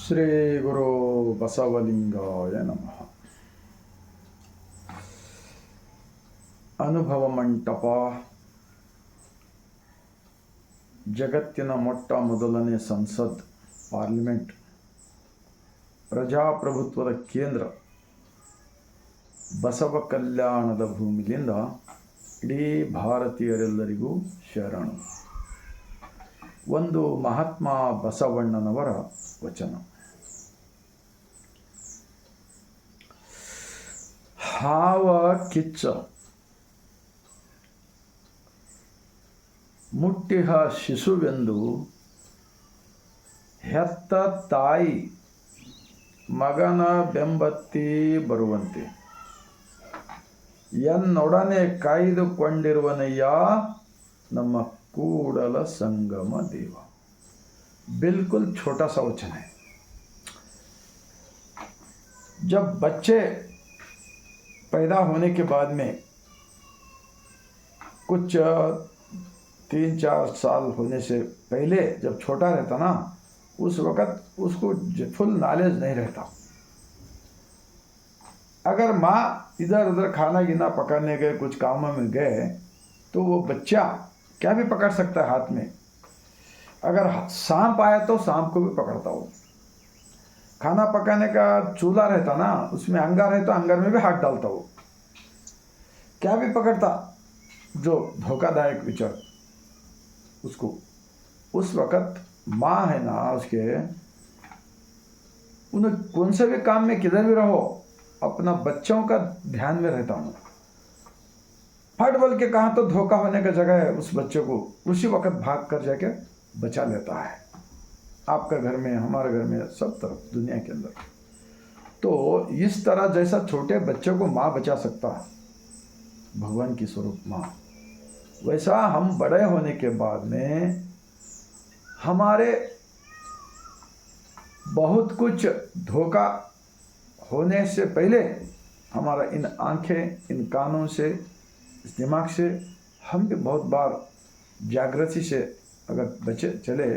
ಶ್ರೀ ಗುರು ಬಸವಲಿಂಗಾಯ ನಮಃ. ಅನುಭವ ಮಂಟಪ ಜಗತ್ತಿನ ಮೊಟ್ಟ ಮೊದಲನೇ ಸಂಸತ್, ಪಾರ್ಲಿಮೆಂಟ್, ಪ್ರಜಾಪ್ರಭುತ್ವದ ಕೇಂದ್ರ, ಬಸವ ಕಲ್ಯಾಣದ ಭೂಮಿಯಿಂದ ಇಡೀ ಭಾರತೀಯರೆಲ್ಲರಿಗೂ ಶರಣು. ಒಂದು ಮಹಾತ್ಮ ಬಸವಣ್ಣನವರ ವಚನ. ಹಾವ ಕಿಚ್ಚ ಮುಟ್ಟಿಹ ಶಿಶುವೆಂದು ಹೆತ್ತ ತಾಯಿ ಮಗನ ಬೆಂಬತ್ತಿ ಬರುವಂತೆ ಎನ್ನೊಡನೆ ಕಾಯ್ದುಕೊಂಡಿರುವನಯ್ಯ ನಮ್ಮ कूड़ल संगम देवा. बिल्कुल छोटा सा वचन है. जब बच्चे पैदा होने के बाद में कुछ 3-4 साल होने से पहले जब छोटा रहता ना, उस वक़्त उसको फुल नॉलेज नहीं रहता. अगर माँ इधर उधर खाना गिना पकाने गए, कुछ कामों में गए, तो वो बच्चा क्या भी पकड़ सकता है हाथ में. अगर सांप आया तो सांप को भी पकड़ता हो. खाना पकाने का चूल्हा रहता ना, उसमें अंगार है तो अंगार में भी हाथ डालता हो. क्या भी पकड़ता जो धोखादायक विचार उसको. उस वक़्त माँ है ना, उसके उन्हें कौन से भी काम में किधर भी रहो, अपना बच्चों का ध्यान में रहता हूँ. फट बोल के कहा तो धोखा होने का जगह है, उस बच्चे को उसी वक्त भाग कर जाके बचा लेता है. आपका घर में, हमारे घर में, सब तरफ दुनिया के अंदर. तो इस तरह जैसा छोटे बच्चे को माँ बचा सकता है, भगवान की स्वरूप माँ, वैसा हम बड़े होने के बाद में हमारे बहुत कुछ धोखा होने से पहले हमारा इन आँखें, इन कानों से, इस दिमाग से हम भी बहुत बार जागृति से अगर बचे चले,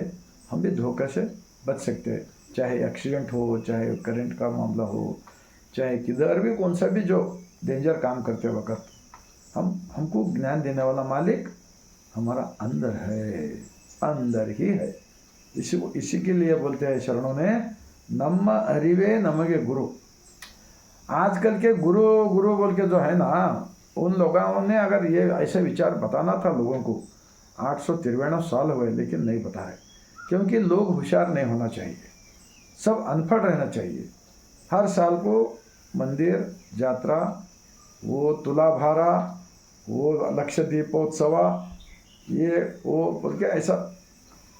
हम भी धोखे से बच सकते हैं. चाहे एक्सीडेंट हो, चाहे करंट का मामला हो, चाहे किधर भी कौन सा भी जो डेंजर काम करते वक्त हमको ज्ञान देने वाला मालिक हमारा अंदर है, अंदर ही है. इसी के लिए बोलते हैं शरणों ने, नम्म अरिवे नमगे गुरु. आजकल के गुरु गुरु बोल के जो है ना, उन लोगों ने अगर ये ऐसे विचार बताना था लोगों को, 893 साल हुए लेकिन नहीं बता रहे. क्योंकि लोग होशियार नहीं होना चाहिए, सब अनपढ़ रहना चाहिए. हर साल को मंदिर यात्रा, वो तुला भारा, वो लक्ष्य दीपोत्सव, ये वो बोल के ऐसा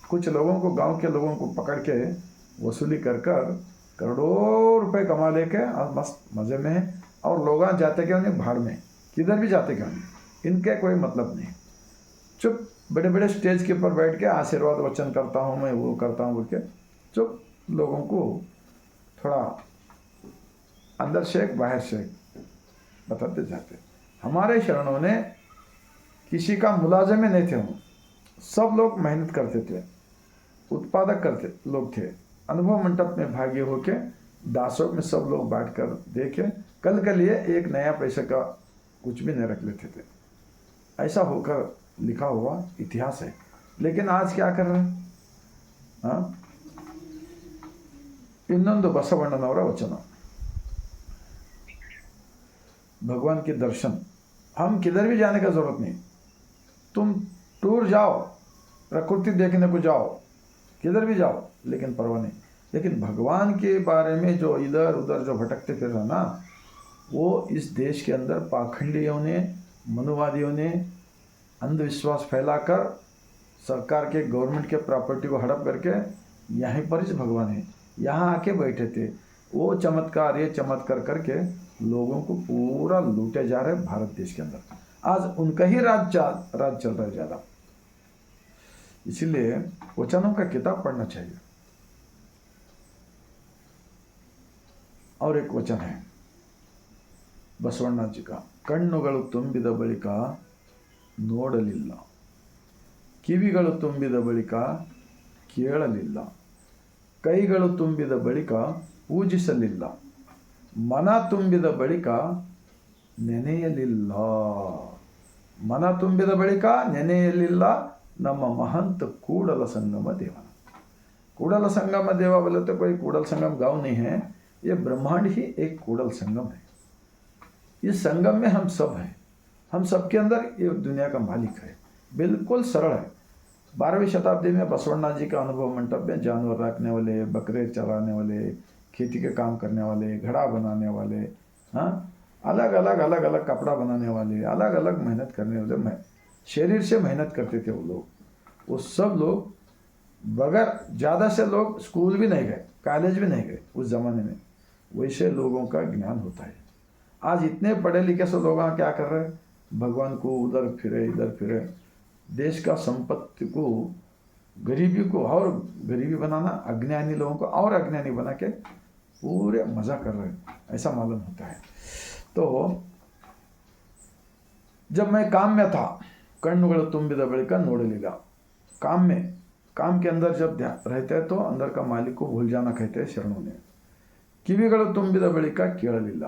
कुछ लोगों को, गांव के लोगों को पकड़ के वसूली कर कर करोड़ों रुपए कमा लेके और मस्त मज़े में है. और लोग जाते क्यों नहीं भाड़ में, किधर भी जाते क्यों नहीं, इनके कोई मतलब नहीं. चुप बड़े बड़े स्टेज के ऊपर बैठ के आशीर्वाद वचन करता हूँ मैं, वो करता हूँ बोल के चुप लोगों को थोड़ा अंदर शेख बाहर शेख बताते जाते. हमारे शरणों ने किसी का मुलाजिम में नहीं थे. हम सब लोग मेहनत करते थे, उत्पादक करते लोग थे. अनुभव मंडप में भागी होके दासों में सब लोग बांट कर देखे, कल के लिए एक नया पैसे का कुछ भी नहीं रख लेते थे. ऐसा होकर लिखा हुआ इतिहास है. लेकिन आज क्या कर रहे हैं? हाँ, ಇನ್ನೊಂದು ಬಸವಣ್ಣನವರ ವಚನ, भगवान के दर्शन. हम किधर भी जाने का जरूरत नहीं. तुम टूर जाओ, प्रकृति देखने को जाओ, किधर भी जाओ, लेकिन परवाह नहीं. लेकिन भगवान के बारे में जो इधर उधर जो भटकते फिर रहा ना, वो इस देश के अंदर पाखंडियों ने, मनुवादियों ने अंधविश्वास फैलाकर सरकार के, गवर्नमेंट के प्रॉपर्टी को हड़प करके यहीं पर ही भगवान है, यहाँ आके बैठे थे. वो चमत्कार, ये चमत्कार करके लोगों को पूरा लूटे जा रहे भारत देश के अंदर. आज उनका ही राज चल रहा है ज़्यादा. इसीलिए वचनों का किताब पढ़ना चाहिए. और एक वचन है बसवಣ್ಣ जी का, ಕಣ್ಣುಗಳು ತುಂಬಿದ ಬಳಿಕ ನೋಡಲಿಲ್ಲ, ಕಿವಿಗಳು ತುಂಬಿದ ಬಳಿಕ ಕೇಳಲಿಲ್ಲ, ಕೈಗಳು ತುಂಬಿದ ಬಳಿಕ ಪೂಜಿಸಲಿಲ್ಲ, ಮನ ತುಂಬಿದ ಬಳಿಕ ನೆನೆಯಲಿಲ್ಲ. ಮನ ತುಂಬಿದ ಬಳಿಕ ನೆನೆಯಲಿಲ್ಲ ನಮ್ಮ महंत कूडल संगम देवन। कूडल संगम देवा बोले तो कोई कूडल संगम गांव नहीं है, ये ब्रह्मांड ही एक कूडल संगम है। इस संगम में हम सब हैं, हम सबके अंदर ये दुनिया का मालिक है। बिल्कुल सरल है। 12वीं शताब्दी में बसवण्णा जी का अनुभव मंडप में जानवर रखने वाले, बकरे चराने वाले, खेती के काम करने वाले, घड़ा बनाने वाले, हाँ, अलग अलग कपड़ा बनाने वाले, अलग अलग मेहनत करने वाले, शरीर से मेहनत करते थे वो लोग। वो सब लोग बगैर ज़्यादा से लोग स्कूल भी नहीं गए, कॉलेज भी नहीं गए उस ज़माने में। वैसे लोगों का ज्ञान होता है। आज इतने पढ़े लिखे से लोग क्या कर रहे हैं, भगवान को उधर फिरे इधर फिरे, देश का संपत्ति को, गरीबी को और गरीबी बनाना, अज्ञानी लोगों को और अज्ञानी बना के पूरे मज़ा कर रहे हैं, ऐसा मालूम होता है। तो जब मैं काम में था, ಕಣ್ಣುಗಳು ತುಂಬಿದ ಬಳಿಕ ನೋಡಲಿಲ್ಲ। काम के अंदर जब रहते हैं तो अंदर का मालिक को भूल जाना कहते हैं शरणों ने। ಕಿವಿಗಳು ತುಂಬಿದ ಬಳಿಕ ಕೇಳಲಿಲ್ಲ।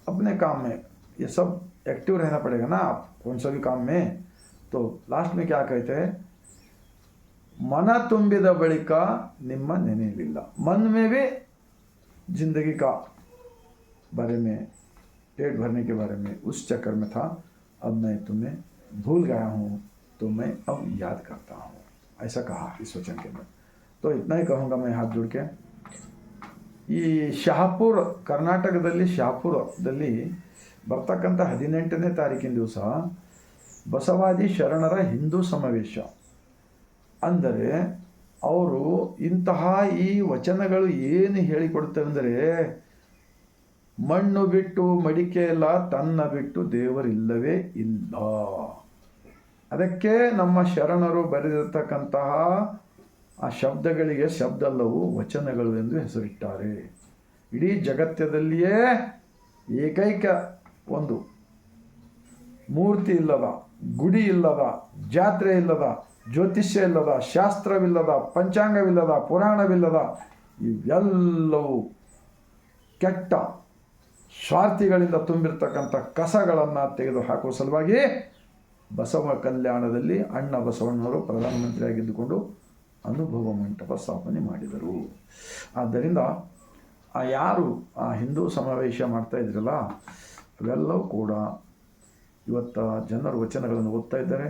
अपने काम में ये सब एक्टिव रहना पड़ेगा ना, आप कौन सा भी काम में। तो लास्ट में क्या कहते हैं, मन ತುಂಬಿದ ಬಳಿಕ ನಿಮ್ಮ ನೆನೆಯಲಿಲ್ಲ। मन में भी जिंदगी का बारे में, पेट भरने के बारे में उस चक्कर में था। अब मैं तुम्हें भूल गया हूँ तो मैं अब याद करता हूँ, ऐसा कहा इस वचन के अंदर। तो इतना ही कहूँगा मैं हाथ जोड़ के। ಈ ಶಹಾಪುರ, ಕರ್ನಾಟಕದಲ್ಲಿ ಶಹಾಪುರದಲ್ಲಿ ಬರ್ತಕ್ಕಂಥ 18ನೇ ತಾರೀಕಿನ ದಿವಸ ಬಸವಾದಿ ಶರಣರ ಹಿಂದೂ ಸಮಾವೇಶ. ಅಂದರೆ ಅವರು ಇಂತಹ ಈ ವಚನಗಳು ಏನು ಹೇಳಿಕೊಡ್ತವೆ ಅಂದರೆ, ಮಣ್ಣು ಬಿಟ್ಟು ಮಡಿಕೆ ಇಲ್ಲ, ತನ್ನ ಬಿಟ್ಟು ದೇವರಿಲ್ಲವೇ ಇಲ್ಲ. ಅದಕ್ಕೆ ನಮ್ಮ ಶರಣರು ಬರೆದಿರತಕ್ಕಂತಹ ಆ ಶಬ್ದಗಳಿಗೆ ಶಬ್ದಲ್ಲವು ವಚನಗಳು ಎಂದು ಹೆಸರಿಟ್ಟಾರೆ. ಇಡೀ ಜಗತ್ತದಲ್ಲಿಯೇ ಏಕೈಕ ಒಂದು ಮೂರ್ತಿ ಇಲ್ಲದ, ಗುಡಿ ಇಲ್ಲದ, ಜಾತ್ರೆ ಇಲ್ಲದ, ಜ್ಯೋತಿಷ್ಯ ಇಲ್ಲದ, ಶಾಸ್ತ್ರವಿಲ್ಲದ, ಪಂಚಾಂಗವಿಲ್ಲದ, ಪುರಾಣವಿಲ್ಲದ, ಇವೆಲ್ಲವೂ ಕೆಟ್ಟ ಸ್ವಾರ್ಥಿಗಳಿಂದ ತುಂಬಿರ್ತಕ್ಕಂಥ ಕಸಗಳನ್ನು ತೆಗೆದು ಹಾಕುವ ಸಲುವಾಗಿ ಬಸವ ಕಲ್ಯಾಣದಲ್ಲಿ ಅಣ್ಣ ಬಸವಣ್ಣವರು ಪ್ರಧಾನಮಂತ್ರಿಯಾಗಿದ್ದುಕೊಂಡು ಅನುಭವ ಮಂಟಪ ಸ್ಥಾಪನೆ ಮಾಡಿದರು. ಆದ್ದರಿಂದ ಯಾರು ಆ ಹಿಂದೂ ಸಮಾವೇಶ ಮಾಡ್ತಾ ಇದ್ರಲ್ಲ, ಅವೆಲ್ಲವೂ ಕೂಡ ಇವತ್ತು ಜನರು ವಚನಗಳನ್ನು ಓದ್ತಾ ಇದ್ದಾರೆ.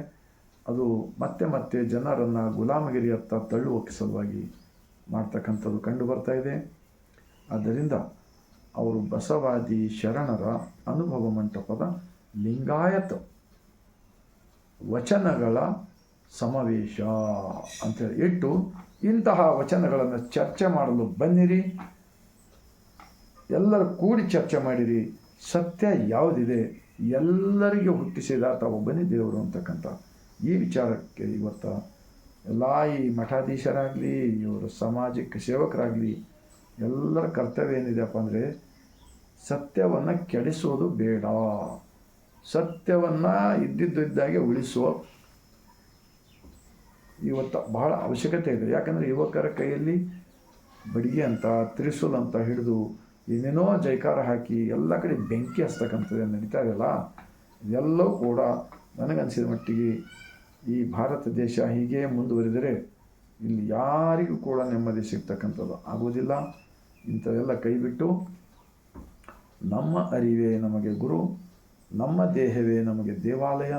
ಅದು ಮತ್ತೆ ಮತ್ತೆ ಜನರನ್ನು ಗುಲಾಮಗಿರಿಯತ್ತ ತಳ್ಳುವ ಸಲುವಾಗಿ ಮಾಡ್ತಕ್ಕಂಥದ್ದು ಕಂಡು ಬರ್ತಾ ಇದೆ. ಆದ್ದರಿಂದ ಅವರು ಬಸವಾದಿ ಶರಣರ ಅನುಭವ ಮಂಟಪದ ಲಿಂಗಾಯತ ವಚನಗಳ ಸಮಾವೇಶ ಅಂತೇಳಿ ಇಟ್ಟು, ಇಂತಹ ವಚನಗಳನ್ನು ಚರ್ಚೆ ಮಾಡಲು ಬನ್ನಿರಿ, ಎಲ್ಲರೂ ಕೂಡಿ ಚರ್ಚೆ ಮಾಡಿರಿ. ಸತ್ಯ ಯಾವುದಿದೆ, ಎಲ್ಲರಿಗೆ ಹುಟ್ಟಿಸಿದಾತ ಒಬ್ಬನೇ ದೇವರು ಅಂತಕ್ಕಂಥ ಈ ವಿಚಾರಕ್ಕೆ ಇವತ್ತು ಎಲ್ಲ ಈ ಮಠಾಧೀಶರಾಗಲಿ, ಇವರು ಸಾಮಾಜಿಕ ಸೇವಕರಾಗಲಿ, ಎಲ್ಲರ ಕರ್ತವ್ಯ ಏನಿದೆಯಪ್ಪ ಅಂದರೆ ಸತ್ಯವನ್ನು ಕೆಡಿಸೋದು ಬೇಡ, ಸತ್ಯವನ್ನು ಇದ್ದಿದ್ದಾಗೆ ಉಳಿಸುವ ಇವತ್ತು ಬಹಳ ಅವಶ್ಯಕತೆ ಇದೆ. ಯಾಕಂದರೆ ಯುವಕರ ಕೈಯಲ್ಲಿ ಬಡಿಗೆ ಅಂತ, ತ್ರಿಶೂಲ್ ಅಂತ ಹಿಡಿದು ಏನೇನೋ ಜೈಕಾರ ಹಾಕಿ ಎಲ್ಲ ಕಡೆ ಬೆಂಕಿ ಹಚ್ತಕ್ಕಂಥದ್ದು ನಡೀತಾ ಇದೆಯಲ್ಲ, ಇದೆಲ್ಲವೂ ಕೂಡ ನನಗನ್ಸಿದ ಮಟ್ಟಿಗೆ ಈ ಭಾರತ ದೇಶ ಹೀಗೆ ಮುಂದುವರಿದರೆ ಇಲ್ಲಿ ಯಾರಿಗೂ ಕೂಡ ನೆಮ್ಮದಿ ಸಿಗ್ತಕ್ಕಂಥದ್ದು ಆಗೋದಿಲ್ಲ. ಇಂಥವೆಲ್ಲ ಕೈಬಿಟ್ಟು ನಮ್ಮ ಅರಿವೇ ನಮಗೆ ಗುರು, ನಮ್ಮ ದೇಹವೇ ನಮಗೆ ದೇವಾಲಯ,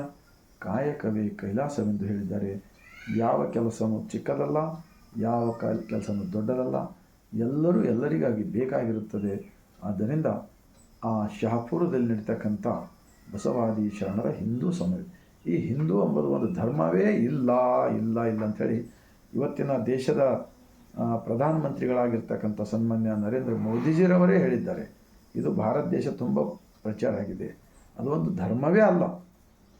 ಕಾಯಕವೇ ಕೈಲಾಸವೆಂದು ಹೇಳಿದ್ದಾರೆ. ಯಾವ ಕೆಲಸವೂ ಚಿಕ್ಕದಲ್ಲ, ಯಾವ ಕೆಲಸವೂ ದೊಡ್ಡದಲ್ಲ, ಎಲ್ಲರೂ ಎಲ್ಲರಿಗಾಗಿ ಬೇಕಾಗಿರುತ್ತದೆ. ಆದ್ದರಿಂದ ಆ ಶಹಾಪುರದಲ್ಲಿ ನಡೀತಕ್ಕಂಥ ಬಸವಾದಿ ಶರಣರ ಹಿಂದೂ ಸಮಾವೇಶ, ಈ ಹಿಂದೂ ಎಂಬುದು ಒಂದು ಧರ್ಮವೇ ಇಲ್ಲ ಇಲ್ಲ ಇಲ್ಲ ಅಂಥೇಳಿ ಇವತ್ತಿನ ದೇಶದ ಪ್ರಧಾನಮಂತ್ರಿಗಳಾಗಿರ್ತಕ್ಕಂಥ ಸನ್ಮಾನ್ಯ ನರೇಂದ್ರ ಮೋದಿಜಿರವರೇ ಹೇಳಿದ್ದಾರೆ. ಇದು ಭಾರತ ದೇಶ ತುಂಬ ಪ್ರಚಾರ ಆಗಿದೆ, ಅದು ಒಂದು ಧರ್ಮವೇ ಅಲ್ಲ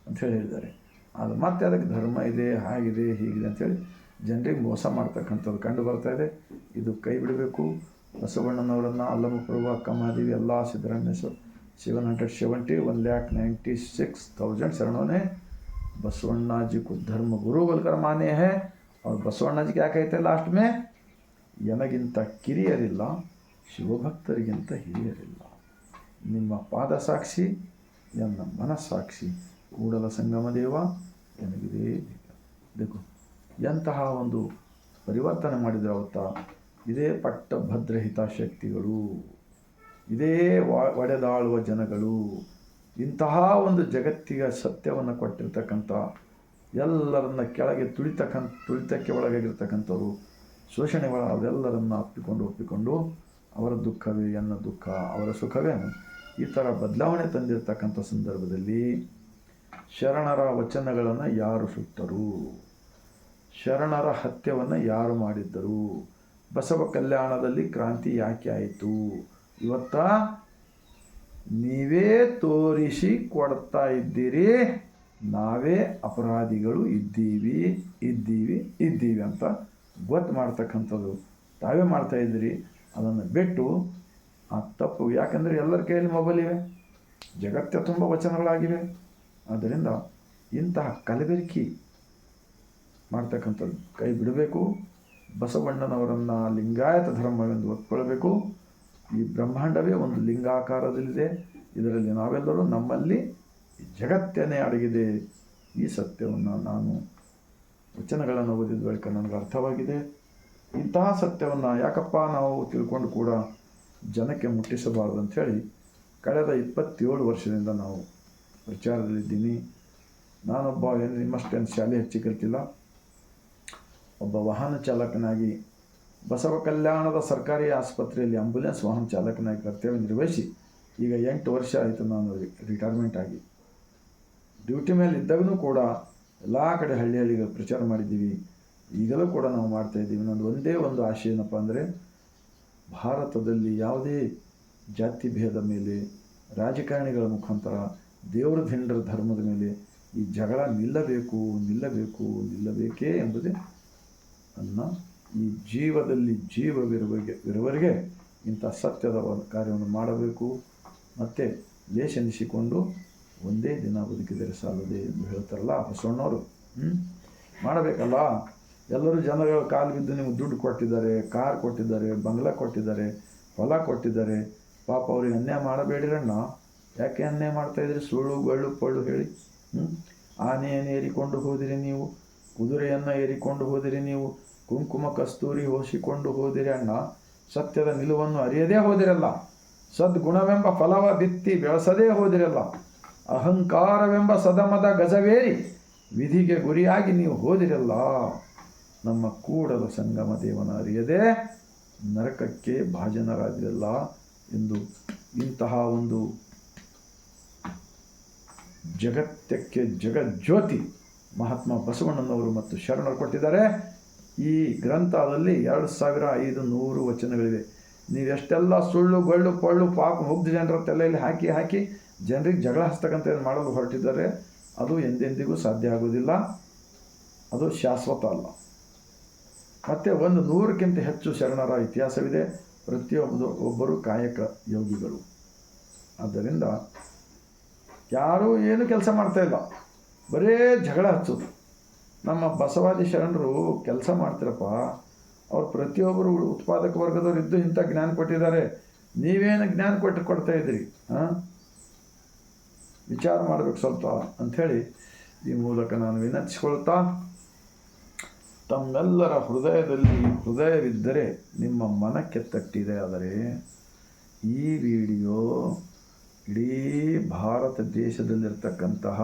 ಅಂಥೇಳಿ ಹೇಳಿದ್ದಾರೆ. ಅದು ಮತ್ತೆ ಅದಕ್ಕೆ ಧರ್ಮ ಇದೆ, ಹಾಗಿದೆ, ಹೀಗಿದೆ ಅಂಥೇಳಿ ಜನರಿಗೆ ಮೋಸ ಮಾಡ್ತಕ್ಕಂಥದ್ದು ಕಂಡು ಬರ್ತಾ ಇದೆ. ಇದು ಕೈ ಬಿಡಬೇಕು. ಬಸವಣ್ಣನವರನ್ನು, ಅಲ್ಲಮಪ್ರಭು, ಅಕ್ಕಮಹಾದೇವಿ, ಎಲ್ಲ ಸಿದ್ದರಾಮಯ್ಯ 770 1,96,000 शरणों ने बसवण्णा जी को धर्म गुरु बोलकर माने हैं। और बसवण्णा जी क्या कहते हैं लास्ट में, ಎನಗಿಂತ ಕಿರಿಯರಿಲ್ಲ, ಶಿವಭಕ್ತರಿಗಿಂತ ಹಿರಿಯರಿಲ್ಲ. ನಿಮ್ಮ ಪಾದ ಸಾಕ್ಷಿ, ಎನ್ನ ಮನಸ್ಸಾಕ್ಷಿ, ಕೂಡಲ ಸಂಗಮ ದೇವ ಎನಗಿದೇ ಬೇಕು. ಎಂತಹ ಒಂದು ಪರಿವರ್ತನೆ ಮಾಡಿದರೆ ಅವತ್ತ. ಇದೇ ಪಟ್ಟಭದ್ರ ಹಿತಾಶಕ್ತಿಗಳು, ಇದೇ ಒಡೆದಾಳುವ ಜನಗಳು, ಇಂತಹ ಒಂದು ಜಗತ್ತಿಗೆ ಸತ್ಯವನ್ನು ಕೊಟ್ಟಿರ್ತಕ್ಕಂಥ, ಎಲ್ಲರನ್ನ ಕೆಳಗೆ ತುಳಿತಕ್ಕೆ ಒಳಗಾಗಿರ್ತಕ್ಕಂಥವ್ರು, ಶೋಷಣೆ ಅವರೆಲ್ಲರನ್ನು ಒಪ್ಪಿಕೊಂಡು ಅವರ ದುಃಖವೇ ಎನ್ನ ದುಃಖ, ಅವರ ಸುಖವೇ ಈ ಥರ ಬದಲಾವಣೆ ತಂದಿರತಕ್ಕಂಥ ಸಂದರ್ಭದಲ್ಲಿ ಶರಣರ ವಚನಗಳನ್ನು ಯಾರು ಸುಟ್ಟರು, ಶರಣರ ಹತ್ಯವನ್ನು ಯಾರು ಮಾಡಿದ್ದರು, ಬಸವ ಕಲ್ಯಾಣದಲ್ಲಿ ಕ್ರಾಂತಿ ಯಾಕೆ ಆಯಿತು, ಇವತ್ತ ನೀವೇ ತೋರಿಸಿ ಕೊಡ್ತಾ ಇದ್ದೀರಿ, ನಾವೇ ಅಪರಾಧಿಗಳು ಇದ್ದೀವಿ ಅಂತ ಗೊತ್ತು ಮಾಡ್ತಕ್ಕಂಥದ್ದು ತಾವೇ ಮಾಡ್ತಾಯಿದ್ದೀರಿ. ಅದನ್ನು ಬಿಟ್ಟು ಆ ತಪ್ಪು, ಯಾಕಂದರೆ ಎಲ್ಲರ ಕೈಯಲ್ಲಿ ಮೊಬೈಲ್ ಇವೆ, ಜಗತ್ತೇ ತುಂಬ ವಚನಗಳಾಗಿವೆ. ಆದ್ದರಿಂದ ಇಂತಹ ಕಲಬೆರಕೆ ಮಾಡ್ತಕ್ಕಂಥದ್ದು ಕೈ ಬಿಡಬೇಕು. ಬಸವಣ್ಣನವರನ್ನು ಲಿಂಗಾಯತ ಧರ್ಮವೆಂದು ಒಪ್ಪಿಕೊಳ್ಳಬೇಕು. ಈ ಬ್ರಹ್ಮಾಂಡವೇ ಒಂದು ಲಿಂಗಾಕಾರದಲ್ಲಿದೆ, ಇದರಲ್ಲಿ ನಾವೆಲ್ಲರೂ, ನಮ್ಮಲ್ಲಿ ಜಗತ್ತೇನೆ ಅಡಗಿದೆ. ಈ ಸತ್ಯವನ್ನು ನಾನು ವಚನಗಳನ್ನು ಓದಿದ ಬಳಿಕ ನನಗೆ ಅರ್ಥವಾಗಿದೆ. ಇಂತಹ ಸತ್ಯವನ್ನು ಯಾಕಪ್ಪ ನಾವು ತಿಳ್ಕೊಂಡು ಕೂಡ ಜನಕ್ಕೆ ಮುಟ್ಟಿಸಬಾರ್ದು ಅಂಥೇಳಿ ಕಳೆದ 27 ವರ್ಷದಿಂದ ನಾವು ಪ್ರಚಾರದಲ್ಲಿದ್ದೀನಿ. ನಾನೊಬ್ಬ ನಿಮ್ಮಷ್ಟೇನು ಶಾಲೆ ಹೆಚ್ಚಿ ಕಲಿತಿಲ್ಲ, ಒಬ್ಬ ವಾಹನ ಚಾಲಕನಾಗಿ ಬಸವ ಕಲ್ಯಾಣದ ಸರ್ಕಾರಿ ಆಸ್ಪತ್ರೆಯಲ್ಲಿ ಆಂಬ್ಯುಲೆನ್ಸ್ ವಾಹನ ಚಾಲಕನಾಗಿ ಕರ್ತವ್ಯ ನಿರ್ವಹಿಸಿ ಈಗ 8 ವರ್ಷ ಆಯಿತು ನಾನು ರಿಟೈರ್ಮೆಂಟ್ ಆಗಿ. ಡ್ಯೂಟಿ ಮೇಲೆ ಇದ್ದಾಗೂ ಕೂಡ ಎಲ್ಲ ಕಡೆ ಹಳ್ಳಿಗೆ ಪ್ರಚಾರ ಮಾಡಿದ್ದೀವಿ, ಈಗಲೂ ಕೂಡ ನಾವು ಮಾಡ್ತಾಯಿದ್ದೀವಿ. ನನ್ನದು ಒಂದೇ ಒಂದು ಆಶೆ ಏನಪ್ಪ ಅಂದರೆ, ಭಾರತದಲ್ಲಿ ಯಾವುದೇ ಜಾತಿ ಭೇದ ಮೇಲೆ, ರಾಜಕಾರಣಿಗಳ ಮುಖಾಂತರ, ದೇವರ ದಿಂಡರ ಧರ್ಮದ ಮೇಲೆ ಈ ಜಗಳ ನಿಲ್ಲಬೇಕೇ ಎಂಬುದೇ ನನ್ನ ಈ ಜೀವದಲ್ಲಿ ಜೀವವಿರುವವರೆಗೆ ಇಂಥ ಸತ್ಯದ ಒಂದು ಕಾರ್ಯವನ್ನು ಮಾಡಬೇಕು. ಮತ್ತು ಲೇಷನಿಸಿಕೊಂಡು ಒಂದೇ ದಿನ ಬದುಕಿದರೆ ಸಾಲದೆ ಎಂದು ಹೇಳ್ತಾರಲ್ಲ ಬಸವಣ್ಣವರು. ಮಾಡಬೇಕಲ್ಲ. ಎಲ್ಲರೂ ಜನಗಳು ಕಾಲು ಬಿದ್ದು ನಿಮಗೆ ದುಡ್ಡು ಕೊಟ್ಟಿದ್ದಾರೆ, ಕಾರ್ ಕೊಟ್ಟಿದ್ದಾರೆ, ಬಂಗ್ಲಾ ಕೊಟ್ಟಿದ್ದಾರೆ, ಹೊಲ ಕೊಟ್ಟಿದ್ದಾರೆ. ಪಾಪ ಅವ್ರಿಗೆ ಅನ್ಯಾಯ ಮಾಡಬೇಡಿರಣ್ಣ. ಯಾಕೆ ಅನ್ಯಾಯ ಮಾಡ್ತಾಯಿದ್ರಿ? ಸುಳ್ಳು ಪಳ್ಳು ಹೇಳಿ. ಆನೆಯನ್ನು ಏರಿಕೊಂಡು ಹೋದಿರಿ ನೀವು, ಕುದುರೆಯನ್ನು ಏರಿಕೊಂಡು ಹೋದಿರಿ ನೀವು, ಕುಂಕುಮ ಕಸ್ತೂರಿ ಹೋಸಿಕೊಂಡು ಹೋದಿರಿ ಅಣ್ಣ. ಸತ್ಯದ ನಿಲುವನ್ನು ಅರಿಯದೇ ಹೋದಿರಲ್ಲ, ಸದ್ಗುಣವೆಂಬ ಫಲವ ಬಿತ್ತಿ ಬೆಳೆಸದೇ ಹೋದಿರಲ್ಲ, ಅಹಂಕಾರವೆಂಬ ಸದಮದ ಗಜವೇರಿ ವಿಧಿಗೆ ಗುರಿಯಾಗಿ ನೀವು ಹೋದಿರಲ್ಲ. ನಮ್ಮ ಕೂಡಲ ಸಂಗಮ ದೇವನ ಅರಿಯದೆ ನರಕಕ್ಕೆ ಭಾಜನರಾದಿರಲ್ಲ ಎಂದು ಇಂತಹ ಒಂದು ಜಗತ್ತಕ್ಕೆ ಜಗಜ್ಯೋತಿ ಮಹಾತ್ಮ ಬಸವಣ್ಣನವರು ಮತ್ತು ಶರಣರು ಕೊಟ್ಟಿದ್ದಾರೆ. ಈ ಗ್ರಂಥದಲ್ಲಿ 2500 ವಚನಗಳಿವೆ. ನೀವೆಷ್ಟೆಲ್ಲ ಸುಳ್ಳು ಪಳ್ಳು ಪಾಪ ಮುಗ್ಧ ಜನರ ತಲೆಯಲ್ಲಿ ಹಾಕಿ ಜನರಿಗೆ ಜಗಳ ಹಸ್ತಕ್ಕಂಥ ಮಾಡಲು ಹೊರಟಿದ್ದಾರೆ. ಅದು ಎಂದೆಂದಿಗೂ ಸಾಧ್ಯ ಆಗೋದಿಲ್ಲ, ಅದು ಶಾಶ್ವತ ಅಲ್ಲ. ಮತ್ತು 100ಕ್ಕಿಂತ ಹೆಚ್ಚು ಶರಣರ ಇತಿಹಾಸವಿದೆ. ಒಬ್ಬರು ಕಾಯಕ ಯೋಗಿಗಳು. ಆದ್ದರಿಂದ ಯಾರೂ ಏನು ಕೆಲಸ ಮಾಡ್ತಾಯಿಲ್ಲ, ಬರೇ ಜಗಳ ಹಚ್ಚೋದು. ನಮ್ಮ ಬಸವಾದಿ ಶರಣರು ಕೆಲಸ ಮಾಡ್ತಿರಪ್ಪ, ಅವ್ರು ಪ್ರತಿಯೊಬ್ಬರು ಉತ್ಪಾದಕ ವರ್ಗದವರು ಇದ್ದು ಇಂಥ ಜ್ಞಾನ ಕೊಟ್ಟಿದ್ದಾರೆ. ನೀವೇನು ಜ್ಞಾನ ಕೊಡ್ತಾ ಇದ್ದೀರಿ? ವಿಚಾರ ಮಾಡಬೇಕು ಸ್ವಲ್ಪ ಅಂಥೇಳಿ ಈ ಮೂಲಕ ನಾನು ವಿನಂತಿಸಿಕೊಳ್ತಾ, ತಮ್ಮೆಲ್ಲರ ಹೃದಯವಿದ್ದರೆ ನಿಮ್ಮ ಮನಕ್ಕೆ ತಟ್ಟಿದೆ ಆದರೆ ಈ ವಿಡಿಯೋ ಇಡೀ ಭಾರತ ದೇಶದಲ್ಲಿರ್ತಕ್ಕಂತಹ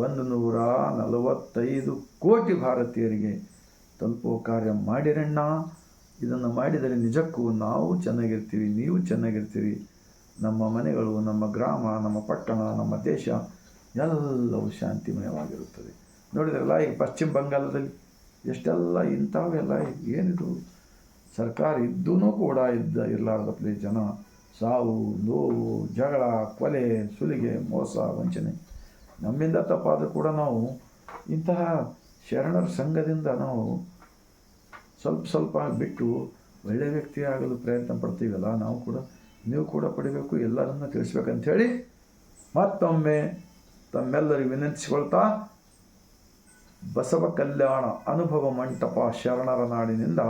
145 ಕೋಟಿ ಭಾರತೀಯರಿಗೆ ತಲುಪುವ ಕಾರ್ಯ ಮಾಡಿರಣ್ಣ. ಇದನ್ನು ಮಾಡಿದರೆ ನಿಜಕ್ಕೂ ನಾವು ಚೆನ್ನಾಗಿರ್ತೀವಿ, ನೀವು ಚೆನ್ನಾಗಿರ್ತೀವಿ. ನಮ್ಮ ಮನೆಗಳು, ನಮ್ಮ ಗ್ರಾಮ, ನಮ್ಮ ಪಟ್ಟಣ, ನಮ್ಮ ದೇಶ ಎಲ್ಲವೂ ಶಾಂತಿಮಯವಾಗಿರುತ್ತದೆ. ನೋಡಿದ್ರಲ್ಲ, ಈಗ ಪಶ್ಚಿಮ ಬಂಗಾಳದಲ್ಲಿ ಎಷ್ಟೆಲ್ಲ ಇಂಥವೆಲ್ಲ ಏನಿದು, ಸರ್ಕಾರ ಇದ್ದೂ ಕೂಡ ಇರಲಾರ್ದಪ್ಲೆ ಜನ ಸಾವು, ನೋವು, ಜಗಳ, ಕೊಲೆ, ಸುಲಿಗೆ, ಮೋಸ, ವಂಚನೆ. ನಮ್ಮಿಂದ ತಪ್ಪಾದರೂ ಕೂಡ ನಾವು ಇಂತಹ ಶರಣರ ಸಂಘದಿಂದ ನಾವು ಸ್ವಲ್ಪ ಬಿಟ್ಟು ಒಳ್ಳೆಯ ವ್ಯಕ್ತಿ ಆಗಲು ಪ್ರಯತ್ನ ಪಡ್ತೀವಲ್ಲ, ನೀವು ಕೂಡ ಪಡಿಬೇಕು, ಎಲ್ಲರನ್ನ ತಿಳಿಸ್ಬೇಕಂಥೇಳಿ ಮತ್ತೊಮ್ಮೆ ತಮ್ಮೆಲ್ಲರಿಗೂ ವಿನಂತಿಸಿಕೊಳ್ತಾ, ಬಸವ ಕಲ್ಯಾಣ ಅನುಭವ ಮಂಟಪ ಶರಣರ ನಾಡಿನಿಂದ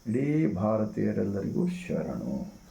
ಇಡೀ ಭಾರತೀಯರೆಲ್ಲರಿಗೂ ಶರಣು.